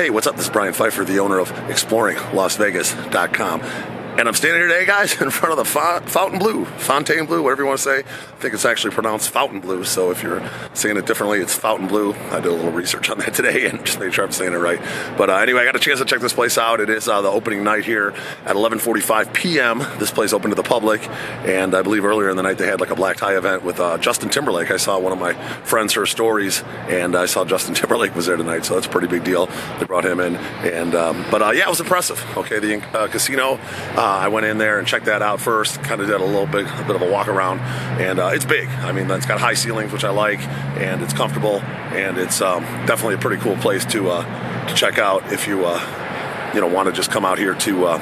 Hey, what's up? This is Brian Pfeiffer, the owner of ExploringLasVegas.com. And I'm standing here today, guys, in front of the Fontaine Blue, whatever you want to say. I think it's actually pronounced Fountain Blue, so if you're saying it differently, it's Fountain Blue. I did a little research on that today and just made sure I'm saying it right. But anyway, I got a chance to check this place out. It is the opening night here at 11:45 p.m. This place opened to the public, and I believe earlier in the night they had like a black tie event with Justin Timberlake. I saw one of my friends, her stories, and I saw Justin Timberlake was there tonight, so that's a pretty big deal. They brought him in, and yeah, it was impressive. Okay, the casino. I went in there and checked that out first, kind of did a bit of a walk around, and it's big. I mean, it's got high ceilings, which I like, and it's comfortable, and it's definitely a pretty cool place to check out if you want to just come out here to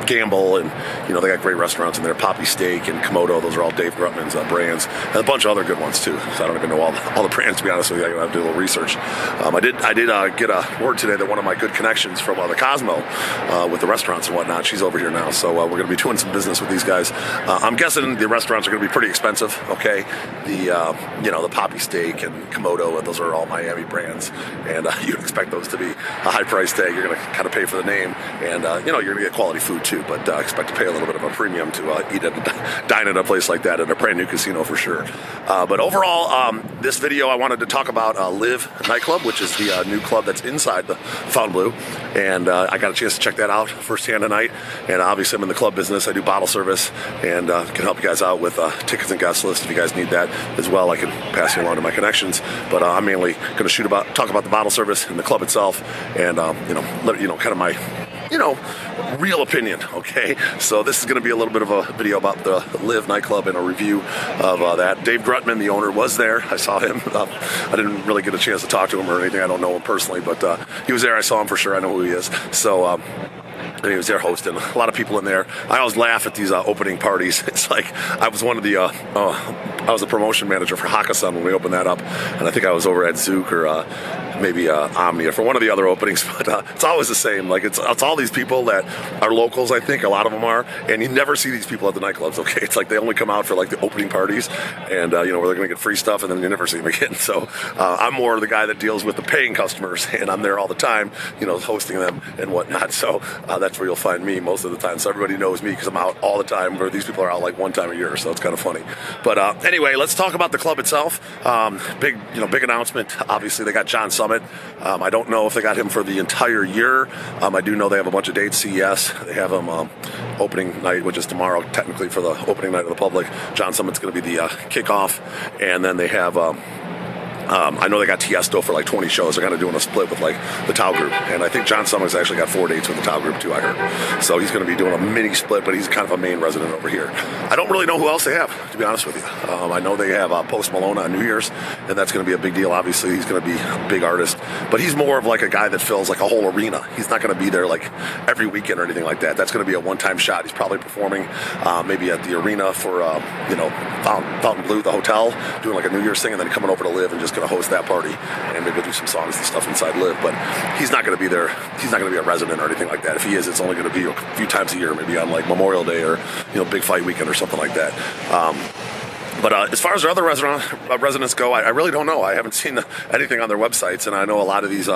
gamble. And they got great restaurants in there, Poppy Steak and Komodo. Those are all Dave Grutman's brands, and a bunch of other good ones too. So I don't even know all the brands, to be honest with you. I have to do a little research. I did get a word today that one of my good connections from the Cosmo with the restaurants and whatnot, she's over here now, so we're going to be doing some business with these guys. I'm guessing the restaurants are going to be pretty expensive. Okay, the Poppy Steak and Komodo, and those are all Miami brands, and you'd expect those to be a high price tag. You're going to kind of pay for the name, and you're going to get quality food too, but expect to pay a little bit of a premium to dine at a place like that at a brand new casino for sure. But overall, this video I wanted to talk about LIV Nightclub, which is the new club that's inside the Fontainebleau, and I got a chance to check that out firsthand tonight. And obviously I'm in the club business. I do bottle service, and can help you guys out with tickets and Guestlist if you guys need that as well. I can pass you along to my connections, but I'm mainly going to talk about the bottle service and the club itself, and kind of my real opinion. Okay, so this is going to be a little bit of a video about the LIV Nightclub and a review of that. Dave Grutman, the owner, was there. I saw him. I didn't really get a chance to talk to him or anything. I don't know him personally, but he was there. I saw him for sure. I know who he is. So and he was there hosting. A lot of people in there. I always laugh at these opening parties. It's like I was one of the I was a promotion manager for Hakkasan when we opened that up, and I think I was over at Zook or maybe Omnia for one of the other openings, but it's always the same. Like it's all these people that are locals. I think a lot of them are, and you never see these people at the nightclubs. Okay, it's like they only come out for like the opening parties, and where they're going to get free stuff, and then you never see them again. So I'm more the guy that deals with the paying customers, and I'm there all the time, hosting them and whatnot. So that's where you'll find me most of the time. So everybody knows me because I'm out all the time, where these people are out like one time a year. So it's kind of funny. But anyway, let's talk about the club itself. Big announcement. Obviously, they got John Summit. I don't know if they got him for the entire year. I do know they have a bunch of dates. CES, they have him opening night, which is tomorrow, technically for the opening night of the public. John Summit's going to be the kickoff, and then they have. I know they got Tiesto for like 20 shows. They're kind of doing a split with like the Tau group, and I think John Summit's actually got 4 dates with the Tau group too, I heard. So he's going to be doing a mini split, but he's kind of a main resident over here. I don't really know who else they have, to be honest with you. I know they have Post Malone on New Year's, and that's going to be a big deal. Obviously, he's going to be a big artist, but he's more of like a guy that fills like a whole arena. He's not going to be there like every weekend or anything like that. That's going to be a one-time shot. He's probably performing maybe at the arena for Fountain Blue, the hotel, doing like a New Year's thing, and then coming over to LIV and just going to host that party and maybe do some songs and stuff inside LIV. But he's not going to be there. He's not going to be a resident or anything like that. If he is, it's only going to be a few times a year, maybe on like Memorial Day or big fight weekend or something like that. But as far as their other residents go, I really don't know. I haven't seen anything on their websites, and I know a lot of these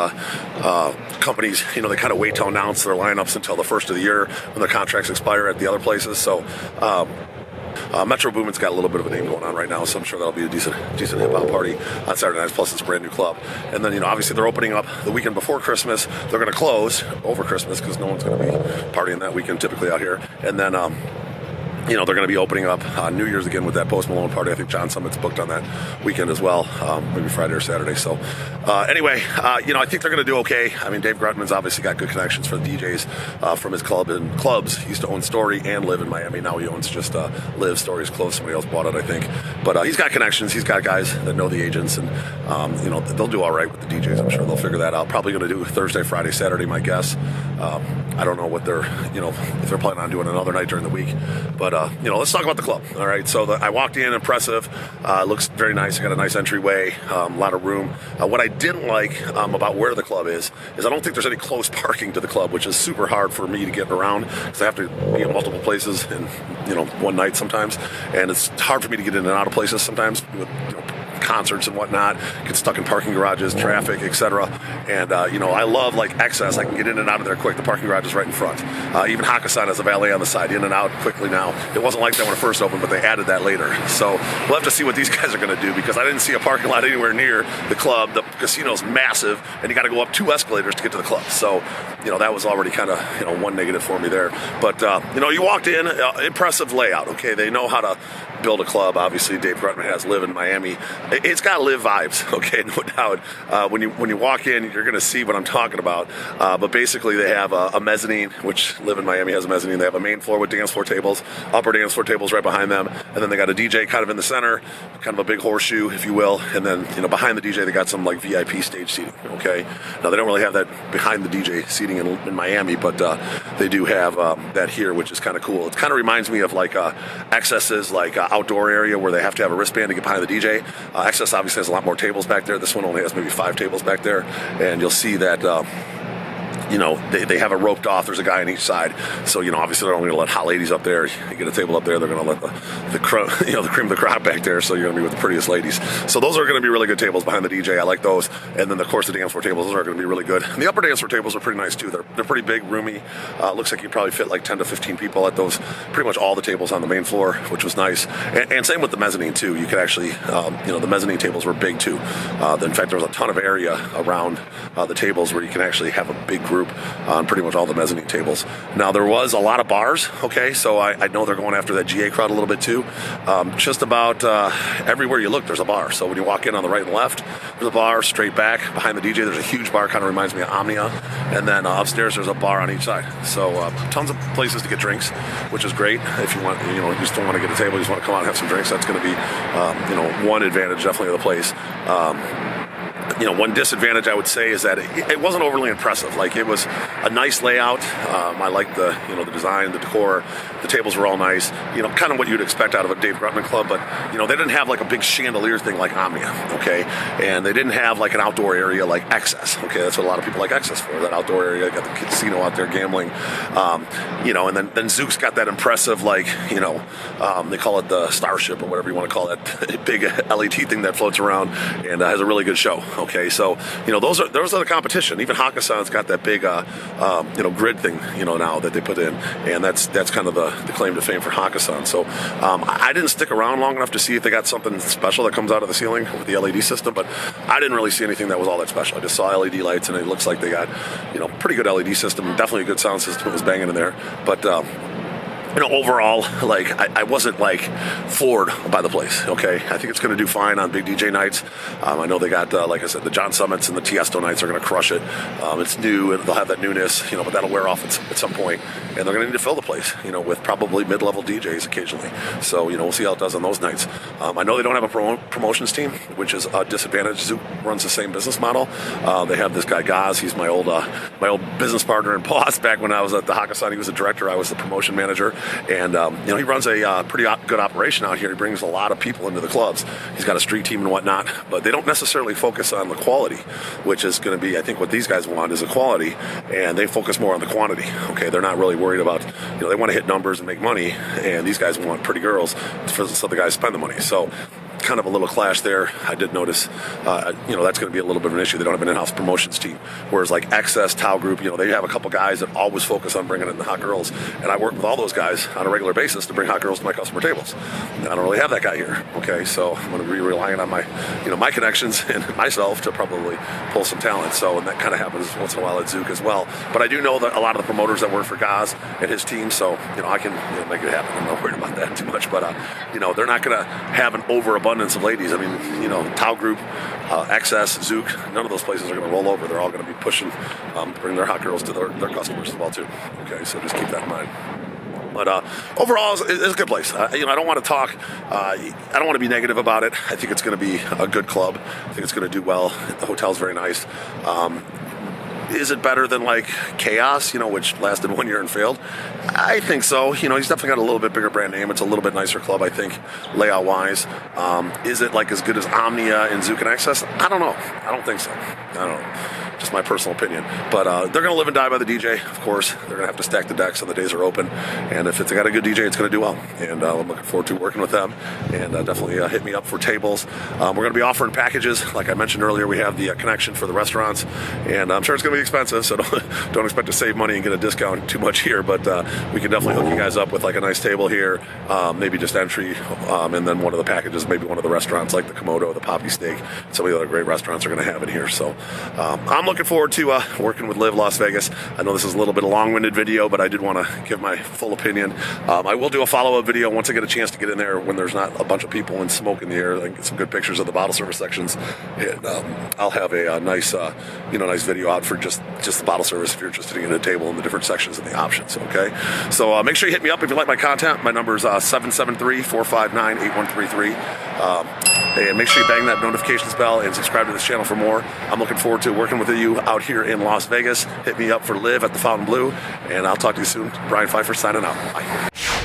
companies, they kind of wait to announce their lineups until the first of the year when their contracts expire at the other places. So Metro Boomin's got a little bit of a name going on right now, so I'm sure that'll be a decent hip-hop party on Saturday nights, plus it's a brand new club. And then, obviously they're opening up the weekend before Christmas. They're going to close over Christmas because no one's going to be partying that weekend typically out here. And then they're going to be opening up New Year's again with that Post Malone party. I think John Summit's booked on that weekend as well, maybe Friday or Saturday. So anyway, I think they're going to do okay. I mean, Dave Grutman's obviously got good connections for the DJs from his club and clubs. He used to own Story and LIV in Miami. Now he owns just LIV. Story's closed. Somebody else bought it, I think. But he's got connections. He's got guys that know the agents, and they'll do all right with the DJs. I'm sure they'll figure that out. Probably going to do Thursday, Friday, Saturday, my guess. I don't know what they're, if they're planning on doing another night during the week. But, let's talk about the club. All right. So I walked in, impressive. Looks very nice. I got a nice entryway, a lot of room. What I didn't like about where the club is I don't think there's any close parking to the club, which is super hard for me to get around because I have to be in multiple places in, one night sometimes. And it's hard for me to get in and out of places sometimes with, concerts and whatnot, get stuck in parking garages, traffic, etc. And I love like XS. I can get in and out of there quick. The parking garage is right in front. Even Hakkasan has a valet on the side, in and out quickly now. It wasn't like that when it first opened, but they added that later. So we'll have to see what these guys are going to do, because I didn't see a parking lot anywhere near the club. The casino's massive, and you got to go up 2 escalators to get to the club. So that was already kind of one negative for me there. But you walked in, impressive layout. Okay, they know how to build a club. Obviously, Dave Grutman has LIV in Miami. It's got LIV vibes. Okay, no doubt. When you walk in, you're going to see what I'm talking about. But basically, they have a mezzanine, which LIV in Miami has a mezzanine. They have a main floor with dance floor tables, upper dance floor tables right behind them, and then they got a DJ kind of in the center, kind of a big horseshoe, if you will. And then behind the DJ, they got some like VIP stage seating. Okay, now they don't really have that behind the DJ seating in Miami, but they do have that here, which is kind of cool. It kind of reminds me of like XS's like outdoor area where they have to have a wristband to get behind the DJ. XS obviously has a lot more tables back there. This one only has maybe 5 tables back there, and you'll see that they have it roped off. There's a guy on each side. So, obviously they're only going to let hot ladies up there. You get a table up there, they're going to let the cream of the crop back there. So you're going to be with the prettiest ladies. So those are going to be really good tables behind the DJ. I like those. And then, of course, the dance floor tables, those are going to be really good. And the upper dance floor tables are pretty nice, too. They're pretty big, roomy. Looks like you probably fit like 10 to 15 people at those. Pretty much all the tables on the main floor, which was nice. And same with the mezzanine, too. You could actually, the mezzanine tables were big, too. In fact, there was a ton of area around the tables where you can actually have a big group on pretty much all the mezzanine tables. Now, there was a lot of bars, okay, so I know they're going after that GA crowd a little bit too. Just about everywhere you look, there's a bar. So when you walk in on the right and left, there's a bar. Straight back behind the DJ, there's a huge bar, kind of reminds me of Omnia. And then upstairs, there's a bar on each side. So tons of places to get drinks, which is great. If you want, you just don't want to get a table, you just want to come out and have some drinks, that's going to be, one advantage definitely of the place. One disadvantage I would say is that it wasn't overly impressive. Like, it was a nice layout. I liked the the design, the decor. The tables were all nice. Kind of what you'd expect out of a Dave Grutman club. But they didn't have like a big chandelier thing like Omnia. Okay, and they didn't have like an outdoor area like XS. Okay, that's what a lot of people like XS for. That outdoor area, got the casino out there gambling. And then Zook's got that impressive they call it the Starship or whatever you want to call it, big LED thing that floats around and has a really good show. Okay, so those are the competition. Even Hakkasan's got that big grid thing now that they put in, and that's kind of the claim to fame for Hakkasan. So I didn't stick around long enough to see if they got something special that comes out of the ceiling with the LED system, but I didn't really see anything that was all that special. I just saw LED lights, and it looks like they got pretty good LED system, definitely a good sound system. It was banging in there, but overall, I wasn't floored by the place. Okay, I think it's going to do fine on big DJ nights. I know they got, like I said, the John Summits and the Tiesto nights are going to crush it. It's new, and they'll have that newness, but that'll wear off at some point, and they're going to need to fill the place, with probably mid-level DJs occasionally. So we'll see how it does on those nights. I know they don't have a promotions team, which is a disadvantage. Zook runs the same business model. They have this guy Gaz. He's my old business partner and boss back when I was at the Hakkasan. He was the director. I was the promotion manager. And, he runs a pretty good operation out here. He brings a lot of people into the clubs. He's got a street team and whatnot, but they don't necessarily focus on the quality, which is going to be, I think, what these guys want is a quality, and they focus more on the quantity. Okay, they're not really worried about, they want to hit numbers and make money, and these guys want pretty girls so the guys spend the money. So kind of a little clash there. I did notice, that's going to be a little bit of an issue. They don't have an in-house promotions team, whereas like XS, Tau Group, they have a couple guys that always focus on bringing in the hot girls, and I work with all those guys on a regular basis to bring hot girls to my customer tables. And I don't really have that guy here. Okay, so I'm going to be relying on my, my connections and myself to probably pull some talent. So, and that kind of happens once in a while at Zook as well. But I do know that a lot of the promoters that work for Gaz and his team, so I can make it happen. I'm not worried about that too much. But they're not going to have an overabundance of ladies. I mean, Tau Group, XS, Zook, none of those places are going to roll over. They're all going to be pushing, bring their hot girls to their customers as well too. Okay, so just keep that in mind. But overall, it's a good place. I don't want to talk. I don't want to be negative about it. I think it's going to be a good club. I think it's going to do well. The hotel's very nice. Is it better than Chaos, which lasted 1 year and failed? I think so. He's definitely got a little bit bigger brand name. It's a little bit nicer club, I think, layout wise. Is it as good as Omnia and Zook and XS? I don't know. I don't think so. I don't know. just my personal opinion. But they're going to live and die by the DJ, of course. They're going to have to stack the deck so the days are open. And if it's got a good DJ, it's going to do well. And I'm looking forward to working with them. And definitely hit me up for tables. We're going to be offering packages. Like I mentioned earlier, we have the connection for the restaurants. And I'm sure it's going to be expensive, so don't expect to save money and get a discount too much here. But we can definitely hook you guys up with like a nice table here, maybe just entry, and then one of the packages, maybe one of the restaurants like the Komodo, the Poppy Steak, some of the other great restaurants are going to have it here. So I'm looking forward to working with LIV Las Vegas. I know this is a little bit of a long-winded video, but I did want to give my full opinion. I will do a follow-up video once I get a chance to get in there when there's not a bunch of people and smoke in the air. I can get some good pictures of the bottle service sections, and I'll have a nice, nice video out for just the bottle service if you're interested in getting a table and the different sections and the options. Okay, so make sure you hit me up if you like my content. My number is 773-459-8133. And make sure you bang that notifications bell and subscribe to this channel for more. I'm looking forward to working with you out here in Las Vegas. Hit me up for LIV at the Fontainebleau, and I'll talk to you soon. Brian Pfeiffer signing out. Bye.